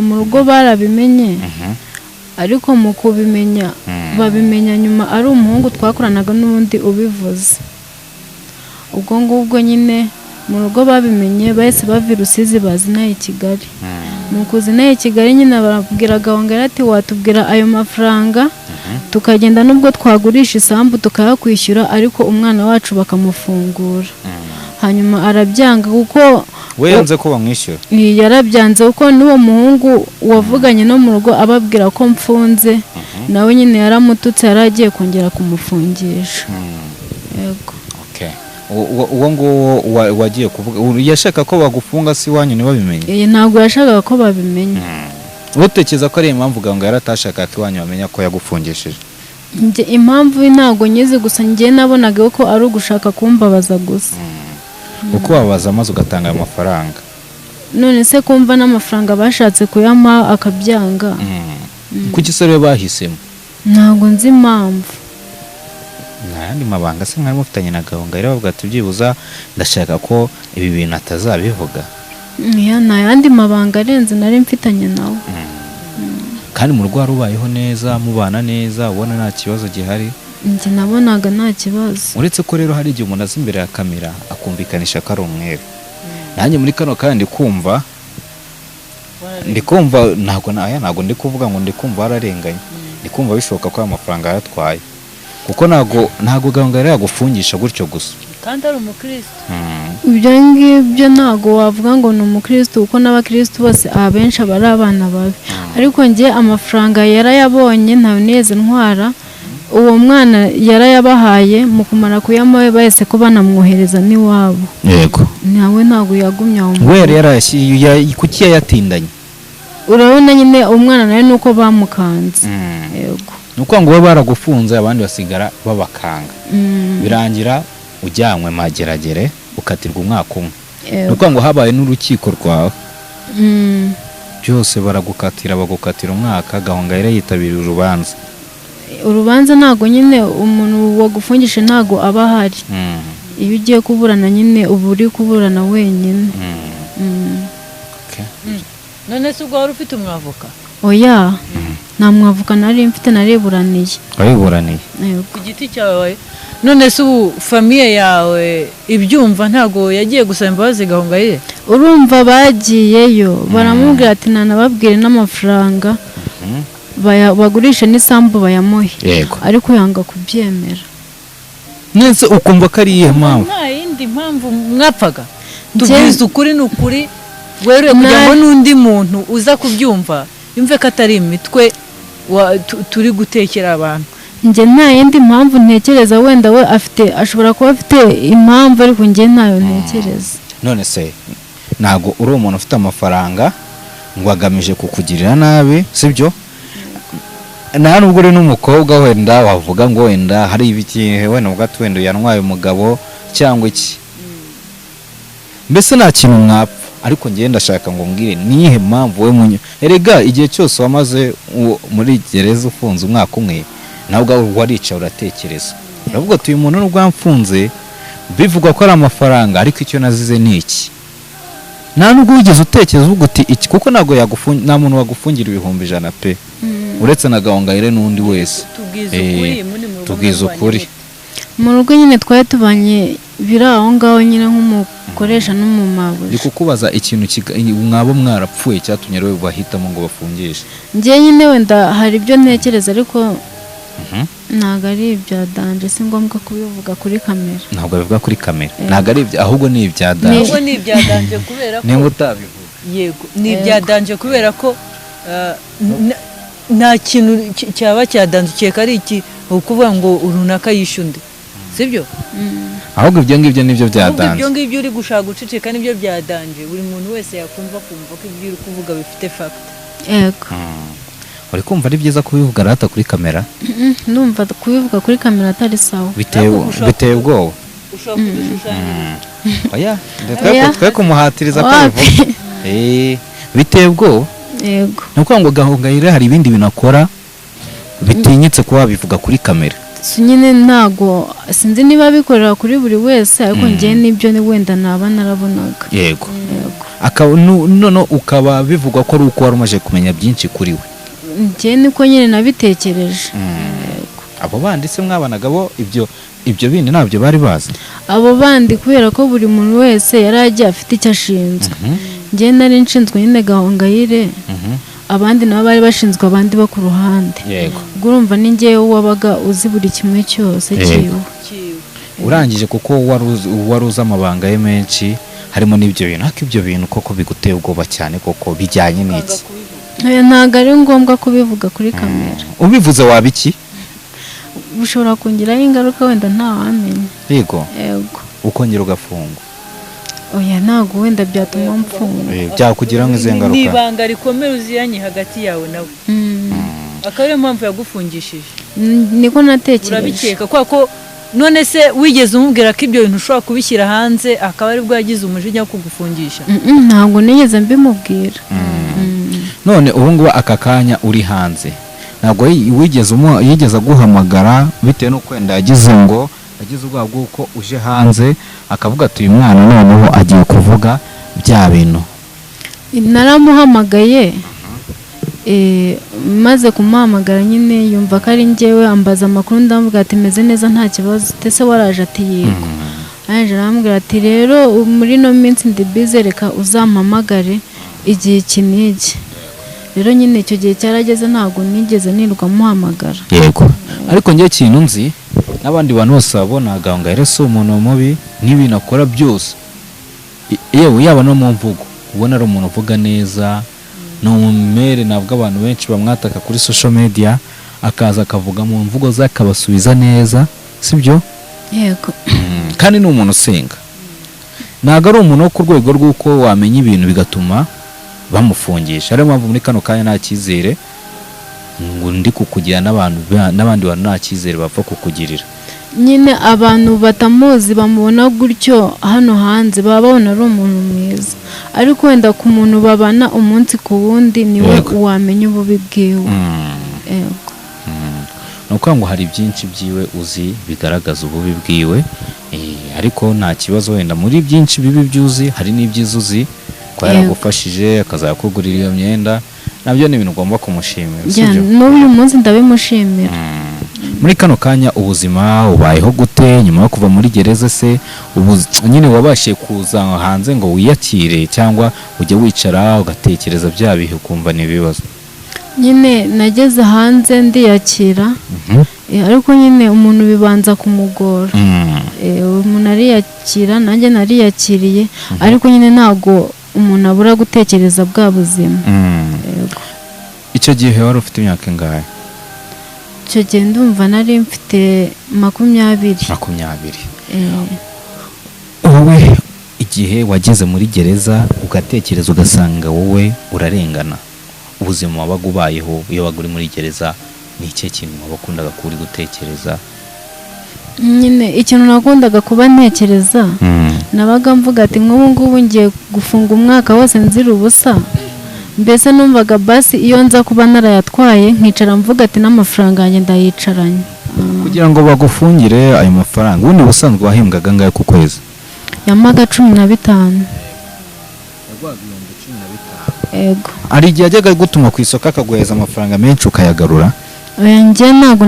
mu rugo barabimenye ariko mu kubimenya babimenya nyuma ari umuhungu twakoranaga n'undi ubivuze. Ubwo ngubwo nyine mu rugo babimenye bahise bava Rusizi bazinaye Kigali. Mu kuzinaye Kigali nyine barabwira Gahongayire ati watubwira ayo mafaranga tukagenda nubwo twagurisha isambu tukayakwishyura ariko umwana wacu bakamufungura. Hanyuma arabyanga kuko we yanze ko bamwishyura. Yarabyanze kuko n'uwo muhungu wavuganye no mu rugo ababwira ko mfunze nawe nyine yaramututse yaragiye kongera kumufungisha. Yego. Okay. Uwo nguwo wagiye kuvuga yashaka ko bagufunga si wanyu niba bimenye. Ntabwo yashakaga ko babimenya. Utekereza ko ari impamvu Gahongayire yaratashaka ati wanyu bamenya ko yagufungishije? Nje impamvu ntago nyize gusa ngiye nabonaga ko ari ugushaka kumbabaza gusa. Uko wabaza maze ugatanga ayo mafaranga. None se kumva n'amafaranga bashatse kuyama akabyanga. Kuki se rero bahisemo? Ntago nzi impamvu. Nandi mabanga se mwari mufitanye na Gahongayire bavuga ati byibuza ndashaka ko ibi bintu atazabivuga. Nayandi mabanga arenze nari mfitanye nawe. Kandi mu rugo rubayeho neza mubana neza ubona nta kibazo gihari? Nje nabonaga nta kibazo. Uretse ko rero hari igihe umuntu azi imbere ya kamera akumvikanisha ko ari umwere. Nanjye muri kano kandi ndikumva ntago ndi kuvuga ngo ndikumva wararenganye. Ndikumva bishoboka ko amafaranga yaratwaye. Kuko ntago Gahongayire yagufungisha gutyo gusa. Kandi ari umukristo. Ibyo ngibyo ntago wavuga ngo ni umukristo kuko n'abakristo bose abenshi bari abana babi. Ariko ngiye amafaranga yarayabonye ntawe neze ntwara. Uwo mwana yarayabahaye mu kumara kuyamawe bahise ko banamwohereza n'iwabo. Yego. Nawe ntago yagumya aho. We yarayashyiye kuki yayatindanye? Urabona nyine umwana nawe nuko bamukanze. Yego. Nuko ngo baragufunze abandi basigara babakanga. Birangira ujyanywe mageragere ukatirwa umwaka umwe. Nuko ngo habaye n'urukiko rwawe. Byose baragukatira bagukatira umwaka Gahongayire yitabira urubanza. Urubanza ntago nyine umuntu wagufungisha ntago aba ahari. Iyo ugiye kuburana nyine uba uri kuburana wenyine. Okay. None se ubwo wari ufite umwavoka? Oya. Nta mwavoka nari mfite nareburaniye. Wareburaniye? Ku giti cyawe. None se ubu famiye yawe ibyumva ntago yagiye gusaba imbabazi Gahongayire? Urumva bagiyeyo baramubwira ati nanababwire n'amafaranga bagurisha n'isambu bayamuhe. Yego. Ariko yanga kubyemera. Nese ukumva ko ari iyihe mpamvu? Nta yindi mpamvu mwapfaga. Tubwiza ukuri n'ukuri weruye kugira ngo n'undi muntu uza kubyumva yumve ko atari imitwe turi gutekera abantu. Nje nta yindi mpamvu ntekereza wenda we ashobora kuba afite impamvu ariko nje ntayo ntekereza. None se nago uri umuntu ufite amafaranga ngo agamije kukugirira nabi sibyo? Na nubwo uri n'umukobwa wenda wavuga ngo wenda hari ibiki wenda ubwato wenda yanwaye umugabo cyangwa iki. Mbese nta kintu mwapfa ariko ngiye ndashaka ngo mbwire nihe mpamvu we erega igihe cyose wamaze muri gereza ufunze umwaka umwe nabwo warica uratekereza. Uravuga ati uyu muntu nubwo amfunze bivugwa ko ari amafaranga ariko icyo nazize ni iki. Nta nubwo wigeze utekereza uvuga uti iki kuko nago nta muntu wagufungira 100 pe. Uretse na Gahongayire n'undi wese. Tubwiza ukuri. Mu rugo nyine twaye tubanye biraho ngaho nyine nk'umukoresha n'umumabuja. Ndi kukubaza ikintu mwabo mwarapfuye cyatumye rero bahitamo ngo bafungishe. Ngiye nyine wenda hari ibyo ntekereza ariko ntago ari ibya danje si ngombwa kubivuga kuri kamera. Ntabwo bivuga kuri kamera. Ntago ari ibya ahubwo ni ibya danje. Ahubwo ni ibya danje kubera ko Nimba utabivuga. Yego, ni ibya danje kubera ko nta kintu cyaba cyadandukiye kari iki ukuvuga ngo urunaka yishundi. Sibyo? Ahubwo ibyo ngibyo nibyo byadanje. Ibyo ngibyo uri gushaka guceceka nibyo byadanje. Buri muntu wese yakumva ko ibyo uri kuvuga bifite fact. Yego. Uri kumva ari byiza kubivuga rata kuri kamera? Ndumva kubivuga kuri kamera atari sawa. Biteye ubwoba. Ushaka kudushushanya. Oya, twe kumuhatiriza ko bivuga. Biteye ubwoba. Yego. Nuko ngo Gahongayire hari ibindi binakora bitinyitse kuba bivuga kuri kamera. nyine ntago sinzi niba bikorera kuri buri wese ariko njye nibyo ni wenda naba narabonaga. yego none ukaba bivugwa ko ari uko wari umaze kumenya byinshi kuri we. Njye niko nyine nabitekereje. Abo bandi se mwabanaga bo ibyo bindi ntabyo bari bazi? Abo bandi kubera ko buri muntu wese yari agiye afite icyo ashinzwe. Njye nari nshinzwe nyine Gahongayire, abandi nabo bari bashinzwe abandi bo ku ruhande. Ubwo urumva ni njyewe wabaga uzi buri kimwe cyose kiwe. Urangije kuko wari uzi amabanga ye menshi harimo n'ibyo bintu, ariko ibyo bintu koko biguteye ubwoba cyane koko bijyanye n'iki? Ntabwo ari ngombwa kubivuga kuri kamera. Ubivuze waba iki? Bushobora kongeraho ingaruka wenda ntawamenya. Yego ukongera ugafungwa. Oya ntabwo wenda byatuma mfungwa. Byakugira nk'izo ngaruka. Ni ibanga rikomeye uziyanye hagati yawe nawe. Akaba ariyo mpamvu yagufungishije. Niko natekereje. Urabikeka ko none se wigeze umubwira ko ibyo bintu ushobora kubishyira hanze akaba aribwo yagize umujinya wo kugufungisha? Ntabwo nigeze mbimubwira. None ubu ngubu aka kanya uri hanze ntabwo yigeze aguhamagara bitewe n'uko wenda yagize ubwoba bw'uko uje hanze akavuga ati uyu mwana noneho agiye kuvuga bya bintu? Naramuhamagaye maze kumuhamagara nyine yumva ko ari njyewe, ambaza amakuru ndamuvuga ati meze neza nta kibazo. Ese waraje? Ati yego. Aje arambwira ati rero muri no minsi ndi bize, reka uzampamagare igihe iki n'iki. Rero nyine icyo gihe cyarageze ntabwo nigeze nirwa muhamagara. Yego ariko njye kintu nzi n'abandi bantu bose babona Gahongayire si umuntu mubi n'ibintu akora byose, yewe yaba no mu mvugo ubona ari umuntu uvuga neza, ni umumere. Ntabwo abantu benshi bamwataka kuri social media akaza akavuga mu mvugo ze akabasubiza neza, sibyo? Yego kandi ni umuntu usenga, ntabwo ari umuntu wo ku rwego rw'uko wamenya ibintu bigatuma bamufungisha. Ariyo mpamvu muri kano kanya nta cyizere ngo ndi kukugira n'abandi bantu nta cyizere bapfa kukugirira. Nyine abantu batamuzi bamubona gutyo hano hanze baba babona ari umuntu mwiza, ariko wenda ku muntu babana umunsi ku wundi niwe wamenya ububi bwiwe. ni ukuvuga ngo hari byinshi byiwe uzi bigaragaza ububi bwiwe, ariko nta kibazo wenda muri byinshi bibi byuzi hari n'ibyiza uzi ko yaragufashije akazakugurira iyo myenda, nabyo ni ibintu ugomba kumushimira. n'uyu munsi ndabimushimira. Muri kano kanya ubuzima ubayeho gute nyuma yo kuva muri gereza? Se nyine wabashe kuza hanze ngo wiyakire cyangwa ujye wicara ugatekereza bya bihe ukumva ni ibibazo? Nyine nageze hanze ndiyakira, ariko nyine umuntu bibanza kumugora. Umuntu ariyakira, nanjye nariyakiriye, ariko nyine ntabwo umuntu abura gutekereza bwa buzima. Icyo gihe wari ufite imyaka ingahe? Icyo gihe ndumva nari mfite 20. Wowe igihe wageze muri gereza ugatekereza ugasanga wowe urarengana, ubuzima wabaga ubayeho iyo wabaga uri muri gereza ni iki kintu wabakundaga kuba uri gutekereza? Nyine ikintu nakundaga kuba ntekereza, nabaga mvuga ati nk'ubu ngubu ngiye gufunga umwaka wose nzira ubusa. Mbese numvaga basi iyo nza kuba narayatwaye nkicara mvuga ati n'amafaranga yanjye ndayicaranye. Kugira ngo bagufungire ayo mafaranga ubundi ubusanzwe wahembwaga angahe ku kwezi? Yamaga 15. Yego. Ari igihe ajyaga gutuma ku isoko akaguheza amafaranga menshi ukayagarura? Oya njye ntabwo